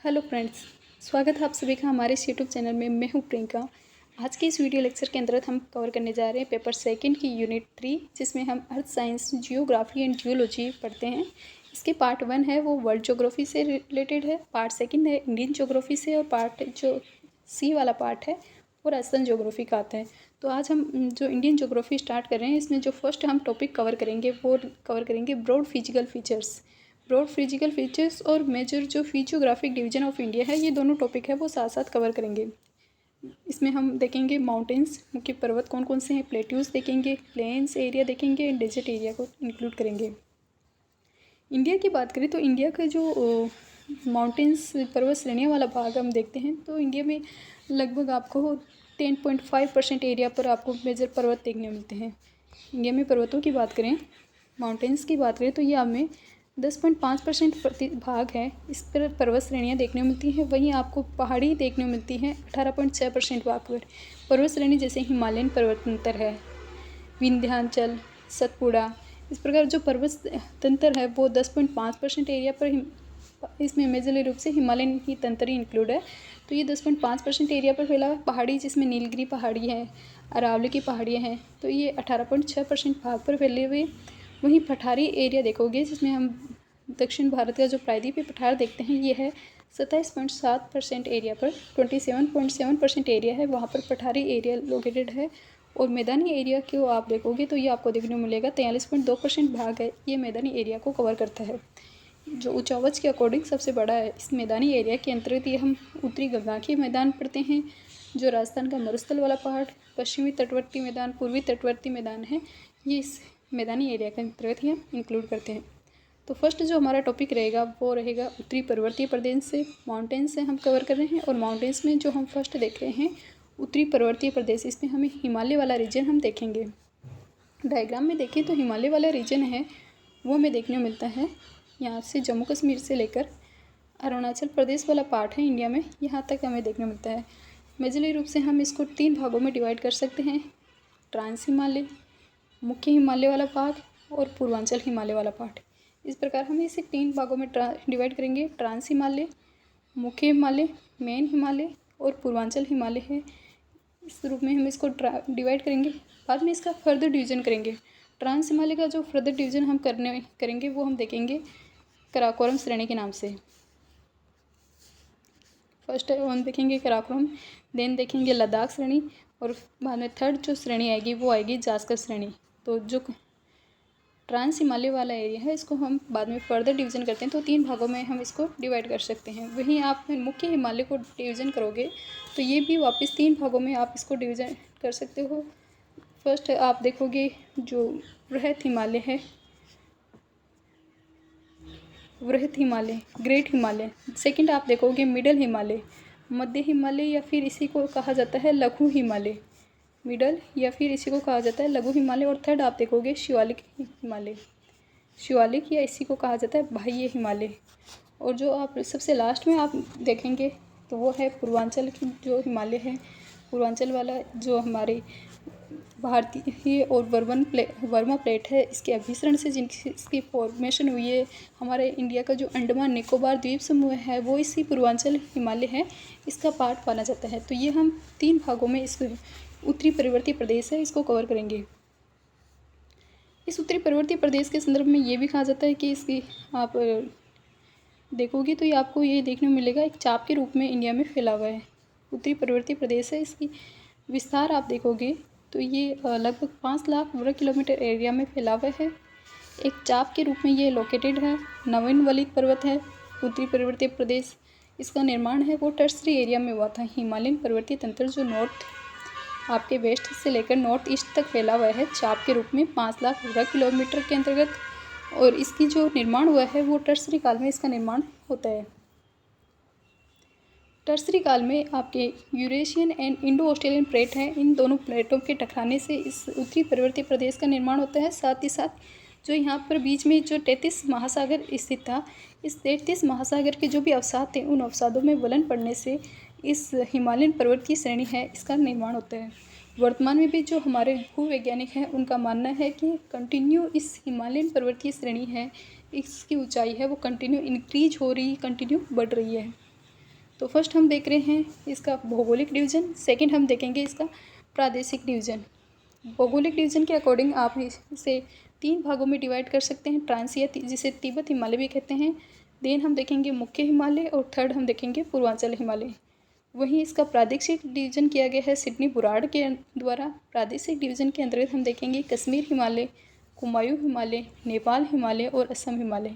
Hello friends, स्वागत है आप सभी का हमारे इस यूट्यूब चैनल में। मैं हूं प्रियंका। आज के इस वीडियो लेक्चर के अंतर्गत हम कवर करने जा रहे हैं पेपर सेकंड की यूनिट 3, जिसमें हम earth science, geography and geology पढ़ते हैं। इसके पार्ट 1 है वो वर्ल्ड ज्योग्राफी से रिलेटेड है, पार्ट सेकंड है इंडियन ज्योग्राफी से, और पार्ट जो सी वाला पार्ट है वो राजस्थान ज्योग्राफी का आता है। तो आज हम जो इंडियन ज्योग्राफी स्टार्ट कर रहे हैं, इसमें जो फर्स्ट हम टॉपिक कवर करेंगे वो कवर करेंगे broad physical features. Broad physical features और मेजर जो फिजियोग्राफिक डिवीजन ऑफ इंडिया है, ये दोनों टॉपिक है वो साथ साथ कवर करेंगे। इसमें हम देखेंगे माउंटेन्स, मुख्य पर्वत कौन कौन से हैं, प्लेट्यूज देखेंगे, प्लेन्स एरिया देखेंगे, डेजर्ट एरिया को इंक्लूड करेंगे। इंडिया की बात करें तो इंडिया का जो माउंटेन्स पर्वत श्रेणियों वाला भाग हम देखते हैं, तो इंडिया में लगभग आपको 10.5% एरिया पर आपको मेजर पर्वत देखने मिलते हैं। इंडिया में पर्वतों की बात करें, माउंटेन्स की बात करें, तो ये हमें 10.5% भाग है, इस पर पर्वत श्रेणियाँ देखने को मिलती हैं। वहीं आपको पहाड़ी देखने को मिलती हैं 18.6% भाग पर। पर्वत श्रेणी जैसे हिमालयन पर्वतंत्र है, विंध्याचल, सतपुड़ा, इस प्रकार जो पर्वत तंत्र है वो 10.5% एरिया पर, इसमें मेजरली रूप से हिमालयन ही तंत्र ही इंक्लूड है। तो ये 10.5% एरिया पर फैला है। पहाड़ी जिसमें नीलगिरी पहाड़ी है, अरावली की पहाड़ियाँ हैं, तो ये 18.6% भाग पर फैले हुए। वहीं पठारी एरिया देखोगे, जिसमें हम दक्षिण भारत का जो प्रायद्वीपीय पठार देखते हैं, ये है 27.7% एरिया पर। 27.7% एरिया है वहाँ पर पठारी एरिया लोकेटेड है। और मैदानी एरिया को आप देखोगे तो ये आपको देखने को मिलेगा 43.2% भाग है, ये मैदानी एरिया को कवर करता है, जो ऊंचावच के अकॉर्डिंग सबसे बड़ा है। इस मैदानी एरिया के अंतर्गत ये हम उत्तरी गंगा के मैदान पढ़ते हैं, जो राजस्थान का मरुस्थल वाला पहाड़, पश्चिमी तटवर्ती मैदान, पूर्वी तटवर्ती मैदान है, ये इस मैदानी एरिया के अंतर्गत ही हम इंक्लूड करते हैं। तो फर्स्ट जो हमारा टॉपिक रहेगा वो रहेगा उत्तरी पर्वतीय प्रदेश से, माउंटेन्स से हम कवर कर रहे हैं। और माउंटेन्स में जो हम फर्स्ट देख रहे हैं उत्तरी पर्वतीय प्रदेश, इसमें हमें हिमालय वाला रीजन हम देखेंगे। डायग्राम में देखें तो हिमालय वाला रीजन है वो हमें देखने को मिलता है, यहाँ से जम्मू कश्मीर से लेकर अरुणाचल प्रदेश वाला पार्ट है इंडिया में, यहाँ तक हमें देखने मिलता है। मेजरली रूप से हम इसको 3 भागों में डिवाइड कर सकते हैं, ट्रांस हिमालय, मुख्य हिमालय वाला भाग और पूर्वांचल हिमालय वाला पार्ट। इस प्रकार हम इसे 3 भागों में डिवाइड करेंगे, ट्रांस हिमालय, मुख्य हिमालय, मेन हिमालय और पूर्वांचल हिमालय है। इस रूप में हम इसको डिवाइड करेंगे। बाद में इसका फर्दर डिवीजन करेंगे। ट्रांस हिमालय का जो फर्दर डिवीजन हम करेंगे वो हम देखेंगे कराकोरम श्रेणी के नाम से। फर्स्ट वन देखेंगे कराकोरम, देन देखेंगे लद्दाख श्रेणी, और बाद में थर्ड जो श्रेणी आएगी वो आएगी जास्कर श्रेणी। तो जो ट्रांस हिमालय वाला एरिया है, इसको हम बाद में फर्दर डिवीजन करते हैं, तो 3 भागों में हम इसको डिवाइड कर सकते हैं। वहीं आप मुख्य हिमालय को डिवीजन करोगे तो ये भी वापस 3 भागों में आप इसको डिवीजन कर सकते हो। फर्स्ट आप देखोगे जो वृहत हिमालय है, वृहत हिमालय, ग्रेट हिमालय। सेकंड आप देखोगे मिडल हिमालय, मध्य हिमालय, या फिर इसी को कहा जाता है लघु हिमालय, मिडल, या फिर इसी को कहा जाता है लघु हिमालय। और थर्ड आप देखोगे शिवालिक हिमालय, शिवालिक, या इसी को कहा जाता है बाह्य हिमालय। और जो आप सबसे लास्ट में आप देखेंगे तो वो है पूर्वांचल की जो हिमालय है, पूर्वांचल वाला जो हमारे भारतीय और वर्मा प्लेट है, इसके अभिसरण से जिनकी इसकी फॉर्मेशन हुई है, हमारे इंडिया का जो अंडमान निकोबार द्वीप समूह है वो इसी पूर्वांचल हिमालय है, इसका पार्ट माना जाता है। तो ये हम 3 भागों में इसको उत्तरी पर्वतीय प्रदेश है इसको कवर करेंगे। इस उत्तरी पर्वतीय प्रदेश के संदर्भ में ये भी कहा जाता है कि इसकी आप देखोगे तो ये आपको ये देखने को मिलेगा एक चाप के रूप में इंडिया में फैला हुआ है। उत्तरी पर्वतीय प्रदेश है, इसकी विस्तार आप देखोगे तो ये लगभग 5 लाख वर्ग किलोमीटर एरिया में फैला हुआ है। एक चाप के रूप में ये लोकेटेड है। नवीनवलित पर्वत है उत्तरी पर्वतीय प्रदेश, इसका निर्माण है वो टर्सरी एरिया में हुआ था। हिमालयन पर्वतीय तंत्र जो नॉर्थ आपके वेस्ट से लेकर नॉर्थ ईस्ट तक फैला हुआ है चाप के रूप में 5 लाख वर्ग किलोमीटर के अंतर्गत, और इसकी जो निर्माण हुआ है वो टर्सरी काल में इसका निर्माण होता है। टर्सरी काल में आपके Eurasian and Indo Australian plate हैं, इन दोनों प्लेटों के टकराने से इस उत्तरी पर्वतीय प्रदेश का निर्माण होता है। साथ ही साथ जो यहाँ पर बीच में जो 33 महासागर स्थित था, इस 33 महासागर के जो भी अवसाद थे, उन अवसादों में वलन पड़ने से इस हिमालयन पर्वत की श्रेणी है इसका निर्माण होता है। वर्तमान में भी जो हमारे भूवैज्ञानिक हैं उनका मानना है कि कंटिन्यू इस हिमालयन पर्वतीय श्रेणी है, इसकी ऊंचाई है वो कंटिन्यू इंक्रीज हो रही, कंटिन्यू बढ़ रही है। तो फर्स्ट हम देख रहे हैं इसका भौगोलिक डिवीज़न, सेकंड हम देखेंगे इसका प्रादेशिक डिवीज़न। भौगोलिक डिवीज़न के अकॉर्डिंग आप इसे 3 भागों में डिवाइड कर सकते हैं, ट्रांस जिसे तिब्बत हिमालय भी कहते हैं। देन हम देखेंगे मुख्य हिमालय और थर्ड हम देखेंगे पूर्वांचल हिमालय। वहीं इसका प्रादेशिक डिवीज़न किया गया है सिडनी बुराड़ के द्वारा। प्रादेशिक डिवीज़न के अंतर्गत हम देखेंगे कश्मीर हिमालय, कुमायूं हिमालय, नेपाल हिमालय और असम हिमालय।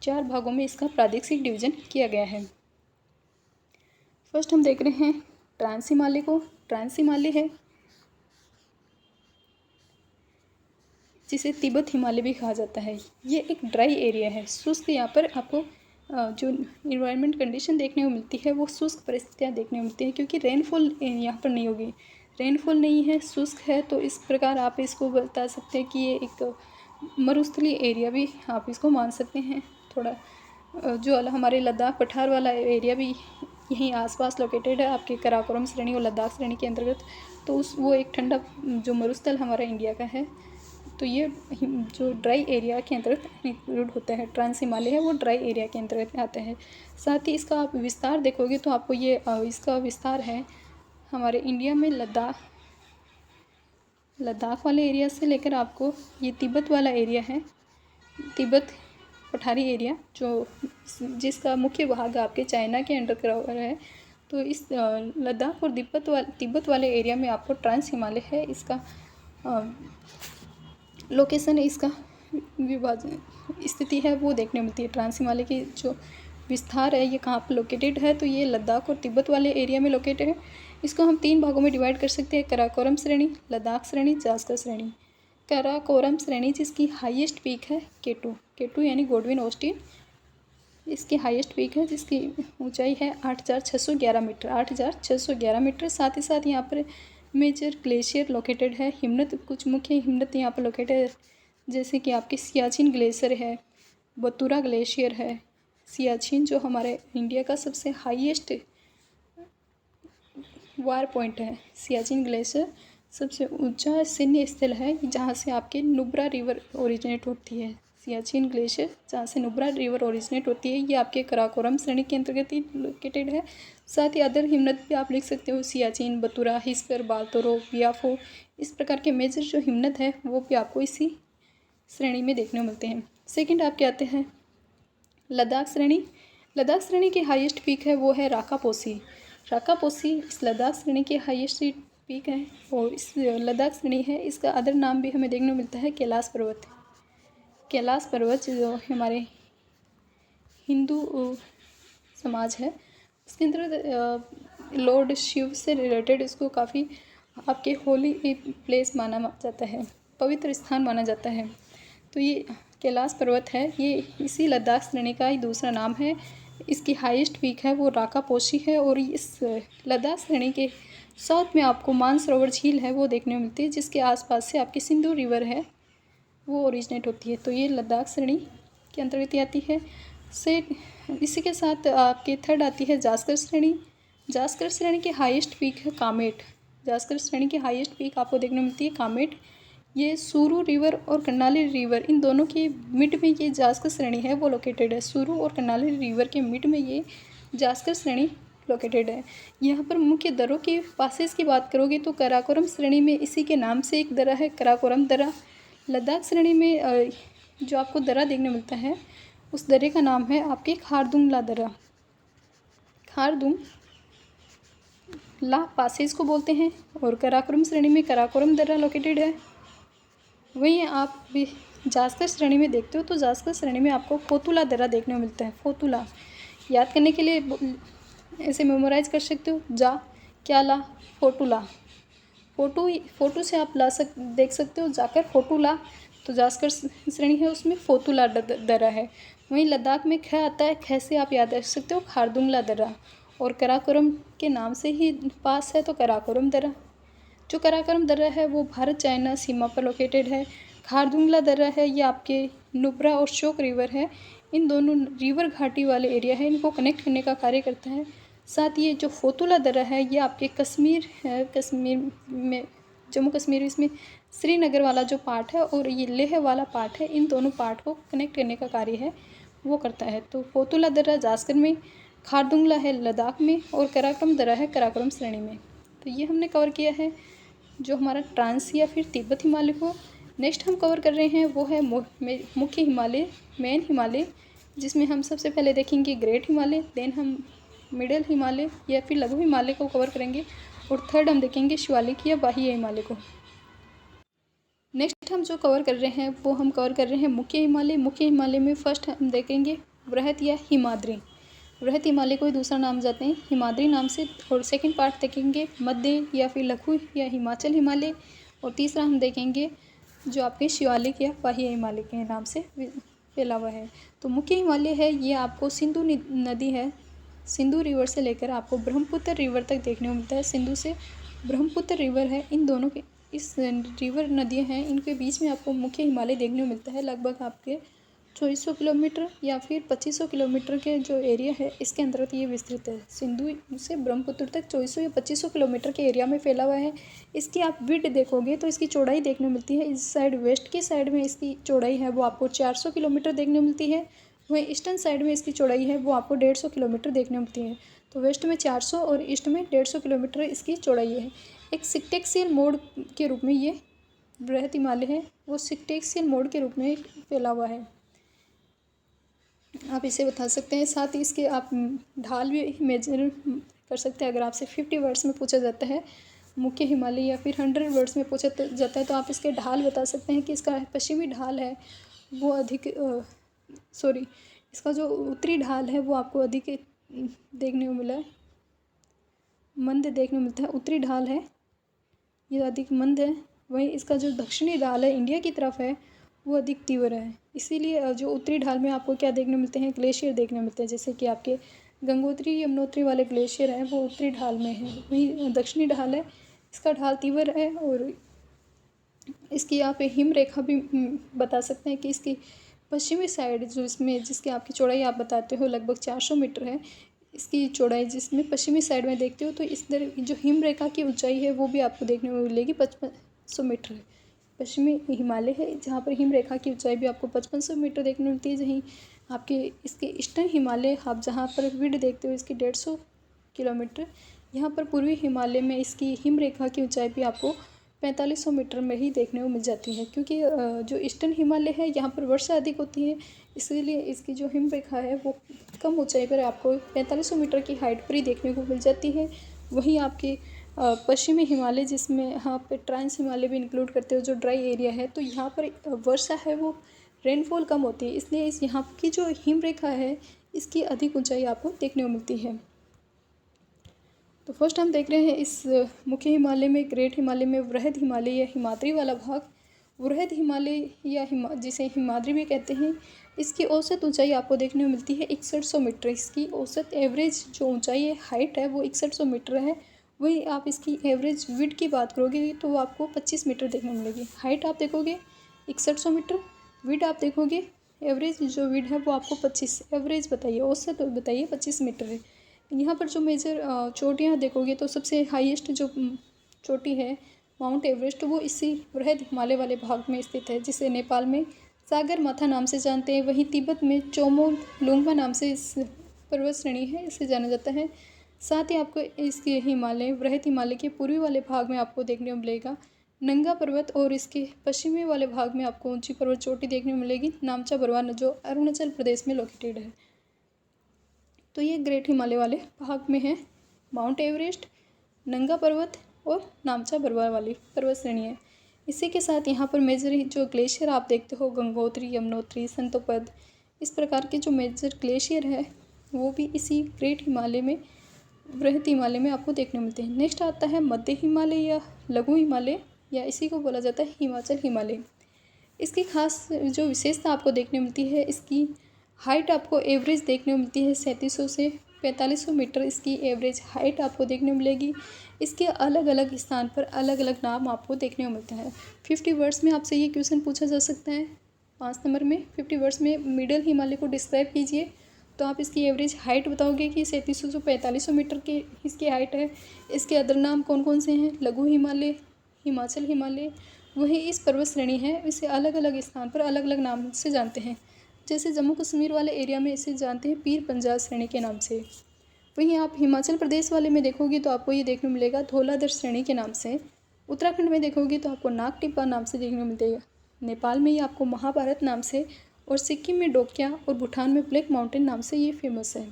4 भागों में इसका प्रादेशिक डिवीज़न किया गया है। फर्स्ट हम देख रहे हैं ट्रांस हिमालय को। ट्रांस हिमालय है जिसे तिब्बत हिमालय भी कहा जाता है। ये एक ड्राई एरिया है, शुष्क। यहाँ पर आपको जो इन्वायरमेंट कंडीशन देखने को मिलती है वो शुष्क परिस्थितियाँ देखने को मिलती हैं, क्योंकि रेनफॉल यहाँ पर नहीं होगी। रेनफॉल नहीं है, शुष्क है, तो इस प्रकार आप इसको बता सकते हैं कि ये एक मरुस्थलीय एरिया भी आप इसको मान सकते हैं। थोड़ा जो हमारे लद्दाख पठार वाला एरिया भी यहीं आसपास लोकेटेड है, आपके काराकोरम श्रेणी और लद्दाख श्रेणी के अंतर्गत। तो वो एक ठंडा जो मरुस्थल हमारा इंडिया का है, तो ये जो ड्राई एरिया के अंतर्गत इंक्लूड होता है। ट्रांस हिमालय है वो ड्राई एरिया के अंतर्गत आता है। साथ ही इसका आप विस्तार देखोगे तो आपको ये इसका विस्तार है हमारे इंडिया में लद्दाख वाले एरिया से लेकर आपको ये तिब्बत वाला एरिया है, तिब्बत पठारी एरिया, जो जिसका मुख्य भाग आपके चाइना के अंडर कवर है। तो इस लद्दाख और तिब्बत वाले एरिया में आपको ट्रांस हिमालय है। इसका लोकेशन, इसका विभाजन स्थिति है वो देखने मिलती है। ट्रांस हिमालय की जो विस्तार है ये कहाँ पर लोकेटेड है, तो ये लद्दाख और तिब्बत वाले एरिया में लोकेटेड है। इसको हम 3 भागों में डिवाइड कर सकते हैं, काराकोरम श्रेणी, लद्दाख श्रेणी, जास्कर श्रेणी। काराकोरम श्रेणी जिसकी हाईएस्ट पीक है K2 यानी गॉडविन ऑस्टिन, इसकी हाईएस्ट पीक है जिसकी ऊंचाई है 8,611 मीटर, 8,611 मीटर। साथ ही साथ यहाँ पर मेजर ग्लेशियर लोकेटेड है, हिमनद, कुछ मुख्य हिमनद यहाँ पर लोकेटेड है, जैसे कि आपकी सियाचिन ग्लेशियर है, बतूरा ग्लेशियर है। सियाचिन जो हमारे इंडिया का सबसे हाईएस्ट वार पॉइंट है, सियाचिन ग्लेशियर सबसे ऊंचा सैन्य स्थल है, जहाँ से आपके नुब्रा रिवर ओरिजिनेट होती है। सियाचिन ग्लेशियर जहाँ से नुब्रा रिवर ओरिजिनेट होती है, ये आपके काराकोरम श्रेणी के अंतर्गत ही लोकेटेड है। साथ ही अदर हिमनद भी आप लिख सकते हो, सियाचिन, बतूरा, हिस्कर, बाल्तोरो, बियाफो, इस प्रकार के मेजर जो हिमनद है वो भी आपको इसी श्रेणी में देखने को मिलते हैं। सेकंड आपके आते हैं लद्दाख श्रेणी। लद्दाख श्रेणी की हाईएस्ट पीक है वो है राकापोसी। राकापोसी इस लद्दाख श्रेणी की हाईएस्ट पीक है और इस लद्दाख श्रेणी है, इसका अदर नाम भी हमें देखने को मिलता है कैलाश पर्वत। कैलाश पर्वत जो हमारे हिंदू समाज है उसके अंदर लॉर्ड शिव से रिलेटेड इसको काफ़ी आपके होली प्लेस माना जाता है, पवित्र स्थान माना जाता है। तो ये कैलाश पर्वत है, ये इसी लद्दाख श्रेणी का ही दूसरा नाम है। इसकी हाईएस्ट पीक है वो राकापोशी है और इस लद्दाख श्रेणी के साउथ में आपको मानसरोवर झील है वो देखने को मिलती है, जिसके आसपास से आपकी सिंधु रिवर है वो ओरिजिनेट होती है। तो ये लद्दाख श्रेणी के अंतर्गत आती है। इसी के साथ आपके थर्ड आती है जास्कर श्रेणी। जास्कर श्रेणी की हाईएस्ट पीक है कामेट। जास्कर श्रेणी की हाईएस्ट पीक आपको देखने को मिलती है कामेट। ये सूरू रिवर और कर्नाली रिवर इन दोनों के मिड में ये जास्कर श्रेणी है वो लोकेटेड है। सूरू और कर्नाली रिवर के मिड में ये जास्कर श्रेणी लोकेटेड है। यहाँ पर मुख्य दर्रों की पासेस की बात करोगे तो काराकोरम श्रेणी में इसी के नाम से एक दर्रा है, काराकोरम दर्रा। लद्दाख श्रेणी में जो आपको दर्रा देखने मिलता है उस दर्रे का नाम है आपके खारदुंग दर्रा। खारदुंग ला पासेस को बोलते हैं और काराकोरम श्रेणी में काराकोरम दर्रा लोकेटेड है। वहीं आप भी जास्कर श्रेणी में देखते हो तो जास्कर श्रेणी में आपको फोतुला दर्रा देखने को मिलता है। फोतुला याद करने के लिए ऐसे मेमोराइज कर सकते हो, जा क्या ला फोटुला। फोटो से आप देख सकते हो जाकर फोटुला, तो जास्कर श्रेणी है उसमें फोतुला दर्रा है। वहीं लद्दाख में ख आता है, ख से आप याद रख सकते हो खारदुंगला दर्रा, और काराकोरम के नाम से ही पास है तो काराकोरम दर्रा। जो काराकोरम दर्रा है वो भारत चाइना सीमा पर लोकेटेड है। खारदुंगला दर्रा है ये आपके नुब्रा और शोक रिवर है, इन दोनों रिवर घाटी वाले एरिया है, इनको कनेक्ट करने का कार्य करता है। साथ ये जो फोतुला दर्रा है ये आपके कश्मीर है, कश्मीर में जम्मू कश्मीर इसमें श्रीनगर वाला जो पार्ट है और ये लेह वाला पार्ट है, इन दोनों पार्ट को कनेक्ट करने का कार्य है वो करता है। तो फोतुला दर्रा जास्कर में खारदुंगला है लद्दाख में और कराकोरम दर्रा है कराकोरम श्रेणी में। तो ये हमने कवर किया है जो हमारा ट्रांस या फिर तिब्बत हिमालय को। नेक्स्ट हम कवर कर रहे हैं वो है मुख्य हिमालय, मेन हिमालय, जिसमें हम सबसे पहले देखेंगे ग्रेट हिमालय, देन हम मिडिल हिमालय या फिर लघु हिमालय को कवर करेंगे और थर्ड हम देखेंगे शिवालिक या बाह्य हिमालय को। नेक्स्ट हम जो कवर कर रहे हैं वो हम कवर कर रहे हैं मुख्य हिमालय। मुख्य हिमालय में फर्स्ट हम देखेंगे वृहत या हिमाद्री। वृहत हिमालय को ही दूसरा नाम जाते हैं हिमाद्री नाम से। और सेकंड पार्ट देखेंगे मध्य या फिर लघु या हिमाचल हिमालय। और तीसरा हम देखेंगे जो आपके शिवालिक या बाह्य हिमालय के नाम से फैला हुआ है। तो मुख्य हिमालय है ये आपको सिंधु नदी है, सिंधु रिवर से लेकर आपको ब्रह्मपुत्र रिवर तक देखने को मिलता है। सिंधु से ब्रह्मपुत्र रिवर है, इन दोनों के इस रिवर नदियाँ हैं, इनके बीच में आपको मुख्य हिमालय देखने को मिलता है। लगभग आपके 2400 किलोमीटर या फिर 2500 किलोमीटर के जो एरिया है इसके अंतर्गत ये विस्तृत है। सिंधु से ब्रह्मपुत्र तक 2400 या 2500 किलोमीटर के एरिया में फैला हुआ है। इसकी आप विड्थ देखोगे तो इसकी चौड़ाई देखने को मिलती है। इस साइड वेस्ट की साइड में इसकी चौड़ाई है वो आपको 400 किलोमीटर देखने को मिलती है। वहीं ईस्टर्न साइड में इसकी चौड़ाई है वो आपको 150 किलोमीटर देखने को मिलती है। तो वेस्ट में 400 और ईस्ट में 150 किलोमीटर इसकी चौड़ाई है। एक सिक्टेक्सियल मोड के रूप में ये वृहत हिमालय है, वो सिक्टेक्सियल मोड के रूप में फैला हुआ है, आप इसे बता सकते हैं। साथ ही इसके आप ढाल भी मेजर कर सकते हैं। अगर आपसे 50 वर्ड्स में पूछा जाता है मुख्य हिमालय या फिर 100 वर्ड्स में पूछा जाता है तो आप इसके ढाल बता सकते हैं कि इसका पश्चिमी ढाल है वो अधिक इसका जो उत्तरी ढाल है वो आपको अधिक देखने को मिला है, मंद देखने को मिलता है। उत्तरी ढाल है ये अधिक मंद है। वहीं इसका जो दक्षिणी ढाल है इंडिया की तरफ है वो अधिक तीव्र है। इसीलिए जो उत्तरी ढाल में आपको क्या देखने मिलते हैं, ग्लेशियर देखने मिलते हैं। जैसे कि आपके गंगोत्री यमुनोत्री वाले ग्लेशियर हैं वो उत्तरी ढाल में है। वहीं दक्षिणी ढाल है इसका ढाल तीव्र है। और इसकी आप हिम रेखा भी बता सकते हैं कि इसकी पश्चिमी साइड जो इसमें जिसकी आपकी चौड़ाई आप बताते हो लगभग 400 मीटर है इसकी चौड़ाई, जिसमें पश्चिमी साइड में देखते हो तो इस तरह जो हिम रेखा की ऊंचाई है वो भी आपको देखने को मिलेगी 5500 मीटर है। पश्चिमी हिमालय है जहाँ पर हिम रेखा की ऊंचाई भी आपको 5500 मीटर देखने को मिलती है। जहीं आपके इसके ईस्टर्न हिमालय आप जहाँ पर विड देखते हो इसकी 150 किलोमीटर, यहाँ पर पूर्वी हिमालय में इसकी हिम रेखा की ऊंचाई भी आपको 4500 मीटर में ही देखने को मिल जाती है। क्योंकि जो ईस्टर्न हिमालय है यहाँ पर वर्षा अधिक होती है, इसीलिए इसकी जो हिम रेखा है वो कम ऊंचाई पर आपको 4500 मीटर की हाइट पर ही देखने को मिल जाती है। वहीं आपकी पश्चिमी हिमालय जिसमें यहाँ पर ट्रांस हिमालय भी इंक्लूड करते हो जो ड्राई एरिया है, तो यहाँ पर वर्षा है वो रेनफॉल कम होती है, इसलिए इस यहाँ की जो हिम रेखा है इसकी अधिक ऊंचाई आपको देखने को मिलती है। तो फर्स्ट हम देख रहे हैं इस मुख्य हिमालय में ग्रेट हिमालय में वृहद हिमालय या हिमाद्री वाला भाग। वृहद हिमालय या जिसे हिमाद्री भी कहते हैं, इसकी औसत ऊंचाई आपको देखने को मिलती है 6100 मीटर। इसकी औसत एवरेज जो ऊंचाई है हाइट है वो 6100 मीटर है। वही आप इसकी एवरेज विड की बात करोगे तो वो आपको 25 मीटर देखने को मिलेगी। हाइट आप देखोगे 6100 मीटर, विड आप देखोगे एवरेज जो विड है वो आपको 25, एवरेज बताइए औसत बताइए 25 मीटर है। यहाँ पर जो मेजर चोटियाँ देखोगे तो सबसे हाईएस्ट जो चोटी है माउंट एवरेस्ट वो इसी वृहद हिमालय वाले भाग में स्थित है, जिसे नेपाल में सागर माथा नाम से जानते हैं। वहीं तिब्बत में चोमो लुंगमा नाम से इस पर्वत श्रेणी है इसे जाना जाता है। साथ ही आपको इसके हिमालय वृहद हिमालय के पूर्वी वाले भाग में आपको देखने को मिलेगा नंगा पर्वत, और इसके पश्चिमी वाले भाग में आपको ऊंची पर्वत चोटी देखने को मिलेगी नामचा बरवा जो अरुणाचल प्रदेश में लोकेटेड है। तो ये ग्रेट हिमालय वाले भाग में है माउंट एवरेस्ट, नंगा पर्वत और नामचा बरवा वाली पर्वत श्रेणी है। इसी के साथ यहाँ पर मेजर जो ग्लेशियर आप देखते हो गंगोत्री यमुनोत्री संतोपद, इस प्रकार के जो मेजर ग्लेशियर है वो भी इसी ग्रेट हिमालय में वृहद हिमालय में आपको देखने मिलते हैं। नेक्स्ट आता है मध्य हिमालय या लघु हिमालय या इसी को बोला जाता है हिमाचल हिमालय। इसकी खास जो विशेषता आपको देखने मिलती है, इसकी हाइट आपको एवरेज देखने को मिलती है 3700 से 4500 मीटर इसकी एवरेज हाइट आपको देखने मिलेगी। इसके अलग अलग स्थान पर अलग अलग नाम आपको देखने को मिलता है। 50 वर्ड्स में आपसे ये क्वेश्चन पूछा जा सकता है 5 नंबर में। 50 वर्ड्स में मिडिल हिमालय को डिस्क्राइब कीजिए, तो आप इसकी एवरेज हाइट बताओगे कि 3700 से 4500 मीटर की इसकी हाइट है। इसके अदर नाम कौन कौन से हैं, लघु हिमालय, हिमाचल हिमालय। वहीं इस पर्वत श्रेणी है इसे अलग अलग स्थान पर अलग अलग नाम से जानते हैं। जैसे जम्मू कश्मीर वाले एरिया में इसे जानते हैं पीर पंजाल श्रेणी के नाम से। वहीं आप हिमाचल प्रदेश वाले में देखोगे तो आपको ये देखने को मिलेगा धौलाधर श्रेणी के नाम से। उत्तराखंड में देखोगे तो आपको नाग टिब्बा नाम से देखने को मिलेगा। नेपाल में ये आपको महाभारत नाम से, और सिक्किम में डोकिया, और भूटान में ब्लैक माउंटेन नाम से ये फेमस है।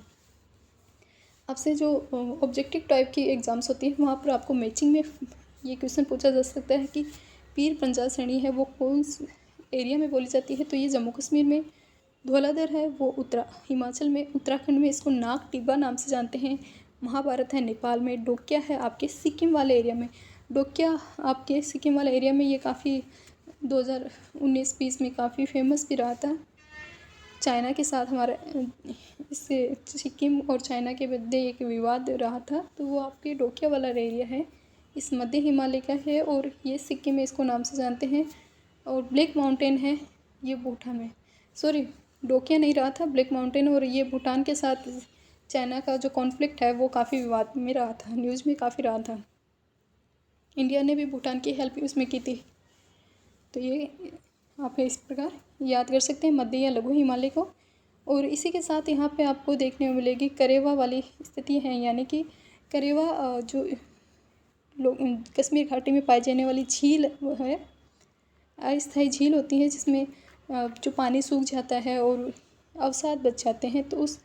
आपसे जो ऑब्जेक्टिव टाइप की एग्ज़ाम्स होती हैं वहाँ पर आपको मैचिंग में ये क्वेश्चन पूछा जा सकता है कि पीर पंजाल श्रेणी है वो कौन एरिया में बोली जाती है, तो ये जम्मू कश्मीर में। धौलाधर है वो हिमाचल में। उत्तराखंड में इसको नाग टिब्बा नाम से जानते हैं। महाभारत है नेपाल में। डोकिया है आपके सिक्किम वाले एरिया में। डोकिया आपके सिक्किम वाले एरिया में ये काफ़ी 2019-20 में काफ़ी फेमस भी रहा था। चाइना के साथ हमारा इससे सिक्किम और चाइना के मध्य एक विवाद रहा था, तो वो आपके डोकिया वाला एरिया है, इस मध्य हिमालय का है, और ये सिक्किम में इसको नाम से जानते हैं। और ब्लैक माउंटेन है ये भूटान में, सॉरी डोकिया नहीं रहा था, ब्लैक माउंटेन। और ये भूटान के साथ चाइना का जो कॉन्फ्लिक्ट है वो काफ़ी विवाद में रहा था, न्यूज़ में काफ़ी रहा था। इंडिया ने भी भूटान की हेल्प उसमें की थी। तो ये आप इस प्रकार याद कर सकते हैं मध्य या लघु हिमालय को। और इसी के साथ यहाँ पे आपको देखने को मिलेगी करेवा वाली स्थिति है, यानी कि करेवा जो लोग कश्मीर घाटी में पाई जाने वाली झील है, अस्थायी झील होती है जिसमें जो पानी सूख जाता है और अवसाद बच जाते हैं, तो उस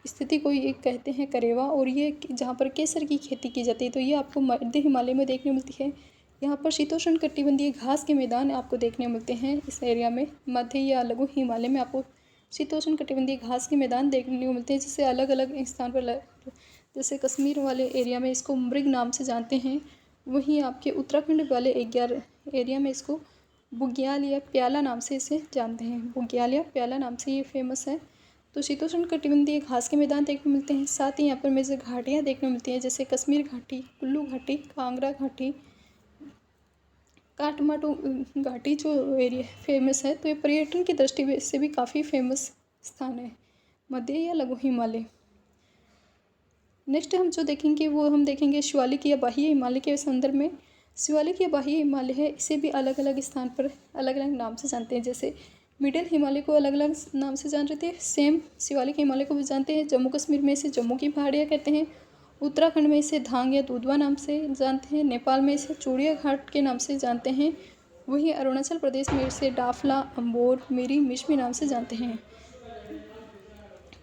स्थिति को ये कहते हैं करेवा। और ये जहाँ पर केसर की खेती की जाती है, तो ये आपको मध्य हिमालय में देखने को मिलती है। यहाँ पर शीतोष्ण कटिबंधीय घास के मैदान आपको देखने को मिलते हैं इस एरिया में। मध्य या लघु हिमालय में आपको शीतोष्ण कटिबंधीय घास के मैदान देखने को मिलते हैं, जिससे अलग अलग स्थान पर, जैसे कश्मीर वाले एरिया में इसको मृग नाम से जानते हैं, वहीं आपके उत्तराखंड वाले एरिया में इसको बुग्याल या प्याला नाम से इसे जानते हैं। बुग्याल या प्याला नाम से ये फेमस है। तो शीतोष्ण कटिबंधीय घास के मैदान देखने को मिलते हैं। साथ ही यहाँ पर मेजर घाटियाँ देखने को मिलती हैं, जैसे कश्मीर घाटी, कुल्लू घाटी, कांगड़ा घाटी, काठमांडू घाटी जो एरिया फेमस है। तो ये पर्यटन की दृष्टि से भी काफ़ी फेमस स्थान है, मध्य या लघु हिमालय। नेक्स्ट हम जो देखेंगे वो हम देखेंगे शिवालिक या बाह्य हिमालय के संदर्भ में। शिवालिक या बाह्य हिमालय है, इसे भी अलग अलग स्थान पर अलग अलग नाम से जानते हैं। जैसे मिडिल हिमालय को अलग अलग नाम से जान रहे थे, सेम शिवालिक हिमालय को भी जानते हैं। जम्मू कश्मीर में इसे जम्मू की पहाड़ियाँ कहते हैं। उत्तराखंड में इसे धांग या दूधवा नाम से जानते हैं। नेपाल में इसे चूड़िया घाट के नाम से जानते हैं। वहीं अरुणाचल प्रदेश में इसे डाफला, अम्बोर, मिरी, मिश्मी नाम से जानते हैं।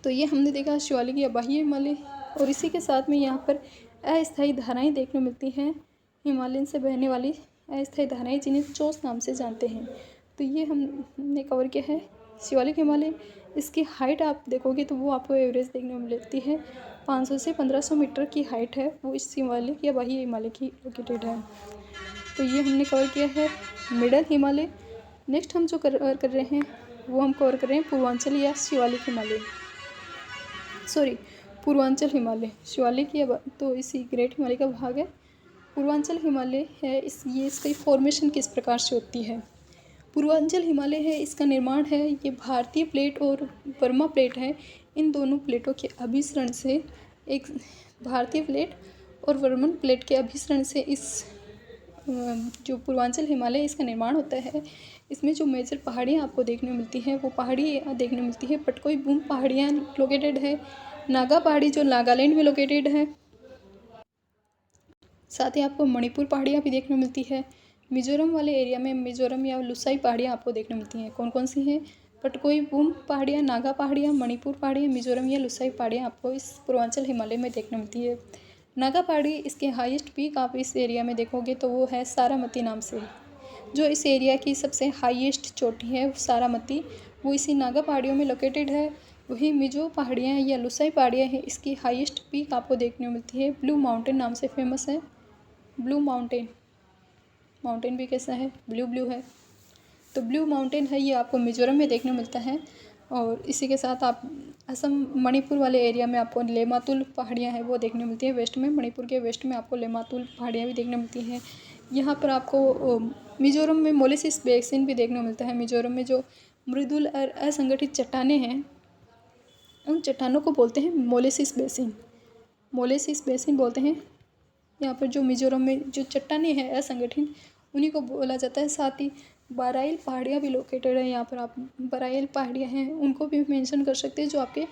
तो ये हमने देखा शिवालिक या बाह्य हिमालय। और इसी के साथ में यहाँ पर अस्थायी धाराएँ देखने मिलती हैं, हिमालयन से बहने वाली अस्थायी धाराएँ, जिन्हें चोस नाम से जानते हैं। तो ये हमने कवर किया है शिवालिक हिमालय। इसकी हाइट आप देखोगे तो वो आपको एवरेज देखने को मिलती है 500 से 1500 मीटर की हाइट है, वो इस शिवालिक या बाह्य हिमालय की लोकेटेड है। तो ये हमने कवर किया है मिडल हिमालय। नेक्स्ट हम जो कर रहे हैं वो हम कवर कर रहे हैं पूर्वांचल या शिवालिक हिमालय, सॉरी पूर्वांचल हिमालय। शिवालिक या तो इसी ग्रेट हिमालय का भाग है। पूर्वांचल हिमालय है इसकी फॉर्मेशन किस प्रकार से होती है। पूर्वांचल हिमालय है, इसका निर्माण है, ये भारतीय प्लेट और बर्मा प्लेट है, इन दोनों प्लेटों के अभिसरण से, एक भारतीय प्लेट और बर्मन प्लेट के अभिसरण से इस जो पूर्वांचल हिमालय इसका निर्माण होता है। इसमें जो मेजर पहाड़ियाँ आपको देखने को मिलती हैं वो पहाड़ी देखने मिलती है। पटकोई बूम पहाड़ियाँ लोकेटेड है। नागा पहाड़ी जो नागालैंड में लोकेटेड है। साथ ही आपको मणिपुर पहाड़ियाँ भी देखने को मिलती है। मिजोरम वाले एरिया में मिजोरम या लुसाई पहाड़ियाँ आपको देखने मिलती हैं। कौन कौन सी हैं? पटकोई बूम पहाड़ियाँ, नागा पहाड़ियाँ, मणिपुर पहाड़ियाँ, मिजोरम या लुसाई पहाड़ियाँ आपको इस पूर्वांचल हिमालय में देखने मिलती है। नागा पहाड़ी इसके हाईएस्ट पीक आप इस एरिया में देखोगे तो वो है सारामती नाम से। जो इस एरिया की सबसे हाईएस्ट चोटी है सारामती, वो इसी नागा पहाड़ियों में लोकेटेड है। वही मिजो पहाड़ियाँ या लुसाई पहाड़ियाँ हैं, इसकी हाईएस्ट पीक आपको देखने को मिलती है, ब्लू माउंटेन नाम से फेमस है। ब्लू माउंटेन, माउंटेन भी कैसा है? ब्लू ब्लू है। तो ब्लू माउंटेन है, ये आपको मिजोरम में देखने मिलता है। और इसी के साथ आप असम मणिपुर वाले एरिया में आपको लेमातुल पहाड़ियाँ हैं वो देखने मिलती है। वेस्ट में, मणिपुर के वेस्ट में आपको लेमातुल पहाड़ियाँ भी देखने मिलती हैं। यहाँ पर आपको मिजोरम में मोलेसिस बेसिन भी देखने को मिलता है। मिजोरम में जो मृदुल और असंगठित चट्टानें हैं उन चट्टानों को बोलते हैं मोलेसिस बेसिन। मोलेसिस बेसिन बोलते हैं। यहाँ पर जो मिजोरम में जो चट्टानें हैं असंगठित, उन्हीं को बोला जाता है। साथ ही बाराइल पहाड़ियाँ भी लोकेटेड है। यहाँ पर आप बाराइल पहाड़ियाँ हैं उनको भी मेंशन कर सकते हैं, जो आपके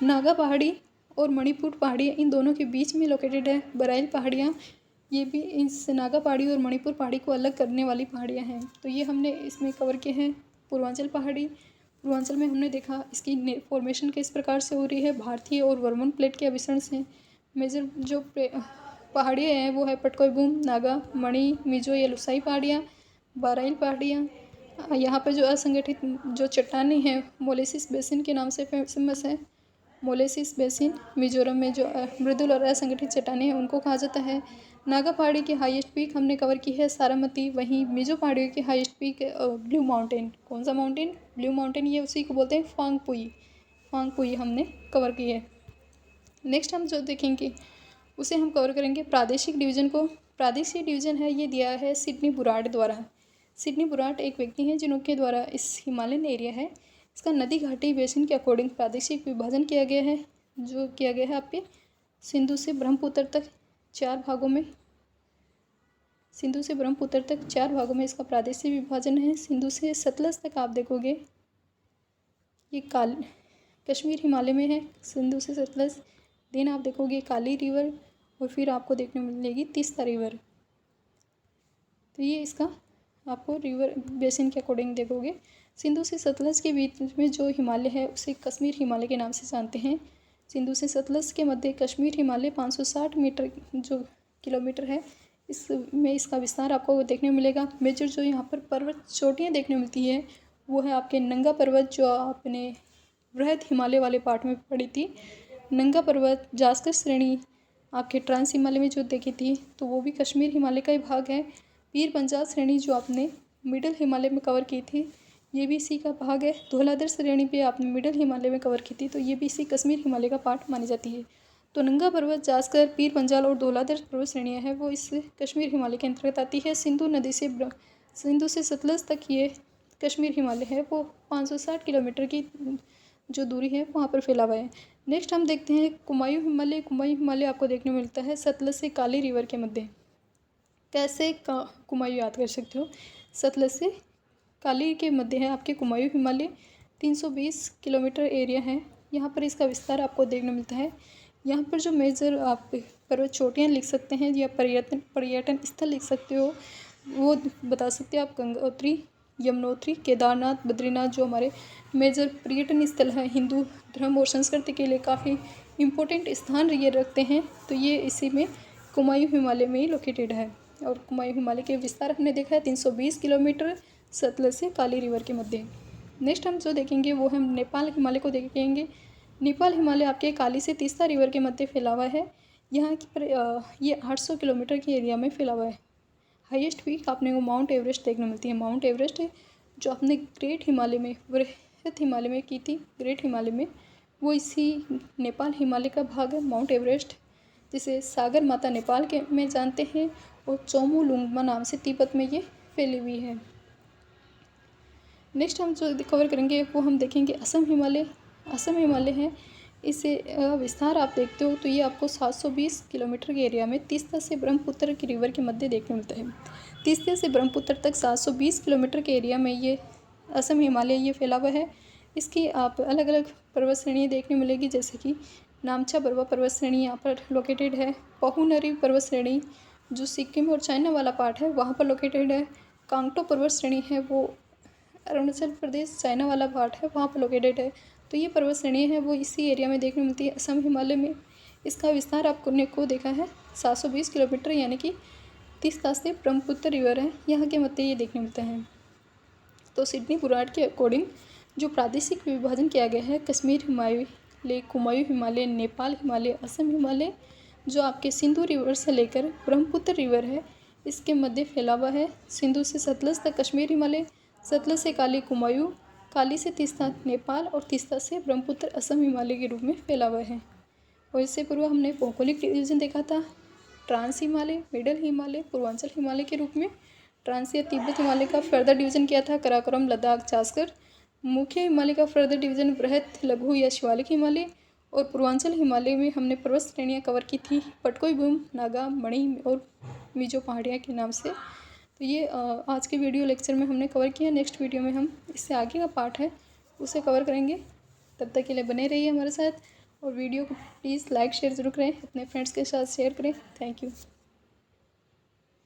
नागा पहाड़ी और मणिपुर पहाड़ियाँ इन दोनों के बीच में लोकेटेड है। बराइल पहाड़ियाँ ये भी इस नागा पहाड़ी और मणिपुर पहाड़ी को अलग करने वाली पहाड़ियाँ हैं। तो ये हमने इसमें कवर किए हैं। पूर्वांचल पहाड़ी, पूर्वांचल में हमने देखा इसकी फॉर्मेशन किस प्रकार से हो रही है, भारतीय और वर्मन प्लेट के अभिसरण से। मेजर जो पहाड़ियाँ हैं वो है पटकोईबूम, नागा, मणि, मिजो या लुसाई पहाड़ियाँ, बाराइल पहाड़ियाँ। यहाँ पर जो असंगठित जो चट्टानें हैं मोलेसिस बेसिन के नाम से फेमस है। मोलेसिस बेसिन मिजोरम में जो मृदुल और असंगठित चट्टानें हैं उनको कहा जाता है। नागा पहाड़ी की हाईएस्ट पीक हमने कवर की है सारामती। वहीं मिजो पहाड़ी की हाईएस्ट पीक ब्लू माउंटेन। कौन सा माउंटेन? Blue mountain. ये उसी को बोलते हैं फांगपुई। फांगपुई हमने कवर की है। नेक्स्ट हम जो देखेंगे उसे हम कवर करेंगे प्रादेशिक डिवीज़न को। प्रादेशिक डिवीज़न है ये दिया है सिडनी बुराट द्वारा। सिडनी बुराट एक व्यक्ति हैं जिनके द्वारा इस हिमालयन एरिया है इसका नदी घाटी बेसिन के अकॉर्डिंग प्रादेशिक विभाजन किया गया है। जो किया गया है आपके सिंधु से ब्रह्मपुत्र तक 4 भागों में। सिंधु से ब्रह्मपुत्र तक 4 भागों में इसका प्रादेशिक विभाजन है। सिंधु से सतलज तक आप देखोगे ये कश्मीर हिमालय में है। सिंधु से सतलज। देन आप देखोगे काली रिवर और फिर आपको देखने मिलेगी तीस्ता रिवर। तो ये इसका आपको रिवर बेसिन के अकॉर्डिंग देखोगे। सिंधु से सतलज के बीच में जो हिमालय है उसे कश्मीर हिमालय के नाम से जानते हैं। सिंधु से सतलज के मध्य कश्मीर हिमालय 560 मीटर जो किलोमीटर है इसमें इसका विस्तार आपको देखने को मिलेगा। मेजर जो यहाँ पर पर्वत चोटियाँ देखने मिलती है वो है आपके नंगा पर्वत जो आपने वृहद हिमालय वाले पार्ट में पढ़ी थी। नंगा पर्वत, जास्कर श्रेणी आपके ट्रांस हिमालय में जो देखी थी तो वो भी कश्मीर हिमालय का ही भाग है। पीर पंजाल श्रेणी जो आपने मिडल हिमालय में कवर की थी ये भी इसी का भाग है। धौलाधर श्रेणी भी आपने मिडल हिमालय में कवर की थी तो ये भी इसी कश्मीर हिमालय का पार्ट मानी जाती है। तो नंगा पर्वत, जास्कर, पीर पंजाल और धौलाधर पर्वत श्रेणियाँ हैं वो इस कश्मीर हिमालय के अंतर्गत आती है। सिंधु से सतलज तक ये कश्मीर हिमालय है वो 560 किलोमीटर की जो दूरी है वहाँ पर फैला हुआ है। नेक्स्ट हम देखते हैं कुमायूं हिमालय। कुमायूं हिमालय आपको देखने को मिलता है सतलज से काली रिवर के मध्य। कैसे कुमायूं याद कर सकते हो? सतलज से काली के मध्य है आपके कुमायूं हिमालय। 320 किलोमीटर एरिया है। यहाँ पर इसका विस्तार आपको देखने मिलता है। यहाँ पर जो मेजर आप पर्वत चोटियाँ लिख सकते हैं या पर्यटन स्थल लिख सकते हो वो बता सकते हैं आप गंगोत्री, यमुनोत्री, केदारनाथ, बद्रीनाथ जो हमारे मेजर पर्यटन स्थल हैं हिंदू धर्म और संस्कृति के लिए काफ़ी इम्पोर्टेंट स्थान ये रखते हैं। तो ये इसी में कुमायूं हिमालय में ही लोकेटेड है। और कुमायूं हिमालय के विस्तार हमने देखा है 320 किलोमीटर सतलज से काली रिवर के मध्य। नेक्स्ट हम जो देखेंगे वो हम नेपाल हिमालय को देखेंगे। नेपाल हिमालय आपके काली से तीस्ता रिवर के मध्य फैला हुआ है। यहाँ की ये 800 किलोमीटर की एरिया में फैला हुआ है। हाईएस्ट पीक आपने को माउंट एवरेस्ट देखने मिलती है। माउंट एवरेस्ट है जो आपने ग्रेट हिमालय में वृहद हिमालय में की थी ग्रेट हिमालय में वो इसी नेपाल हिमालय का भाग है माउंट एवरेस्ट, जिसे सागर माता नेपाल के में जानते हैं और चोमू लुंगमा नाम से तिब्बत में ये फैली हुई है। नेक्स्ट हम जो कवर करेंगे वो हम देखेंगे असम हिमालय। असम हिमालय है इसे विस्तार आप देखते हो तो ये आपको 720 किलोमीटर के एरिया में तीस्ता से ब्रह्मपुत्र की रिवर के मध्य देखने मिलता है। तीस्ता से ब्रह्मपुत्र तक 720 किलोमीटर के एरिया में ये असम हिमालय ये फैला हुआ है। इसकी आप अलग अलग पर्वत श्रेणियाँ देखने मिलेगी जैसे कि नामचा बरवा पर्वत श्रेणी यहाँ पर लोकेटेड है। पहुनरी पर्वत श्रेणी जो सिक्किम और चाइना वाला पार्ट है वहाँ पर लोकेटेड है। कांगटो पर्वत श्रेणी है वो अरुणाचल प्रदेश चाइना वाला पार्ट है वहाँ पर लोकेटेड है। तो ये पर्वत श्रेणी है वो इसी एरिया में देखने मिलती है असम हिमालय में। इसका विस्तार आपने को देखा है 720 किलोमीटर यानी कि तीस्ता से ब्रह्मपुत्र रिवर है यहाँ के मध्य ये देखने मिलता है। तो सिडनी बुराट के अकॉर्डिंग जो प्रादेशिक विभाजन किया गया है कश्मीर हिमालय, कुमायूं हिमालय, नेपाल हिमालय, असम हिमालय जो आपके सिंधु रिवर से लेकर ब्रह्मपुत्र रिवर है इसके मध्य फैला हुआ है। सिंधु से सतलज तक कश्मीर हिमालय, सतलज से काली कुमायूं, काली से तीस्ता नेपाल और तीस्ता से ब्रह्मपुत्र असम हिमालय के रूप में फैला हुआ है। और इससे पूर्व हमने भौगोलिक डिवीजन देखा था ट्रांस हिमालय, मिडल हिमालय, पूर्वांचल हिमालय के रूप में। ट्रांस या तिब्बत हिमालय का फर्दर डिवीजन किया था कराकोरम, लद्दाख, जास्कर। मुख्य हिमालय का फर्दर डिवीजन बृहद, लघु या शिवालिक हिमालय। और पूर्वांचल हिमालय में हमने पर्वत श्रेणियाँ कवर की थी पटकोईबूम, नागा, मणि और मिजो पहाड़ियाँ के नाम से। तो ये आज के वीडियो लेक्चर में हमने कवर किया। नेक्स्ट वीडियो में हम इससे आगे का पार्ट है उसे कवर करेंगे। तब तक के लिए बने रहिए हमारे साथ और वीडियो को प्लीज़ लाइक शेयर ज़रूर करें, अपने फ्रेंड्स के साथ शेयर करें। Thank you.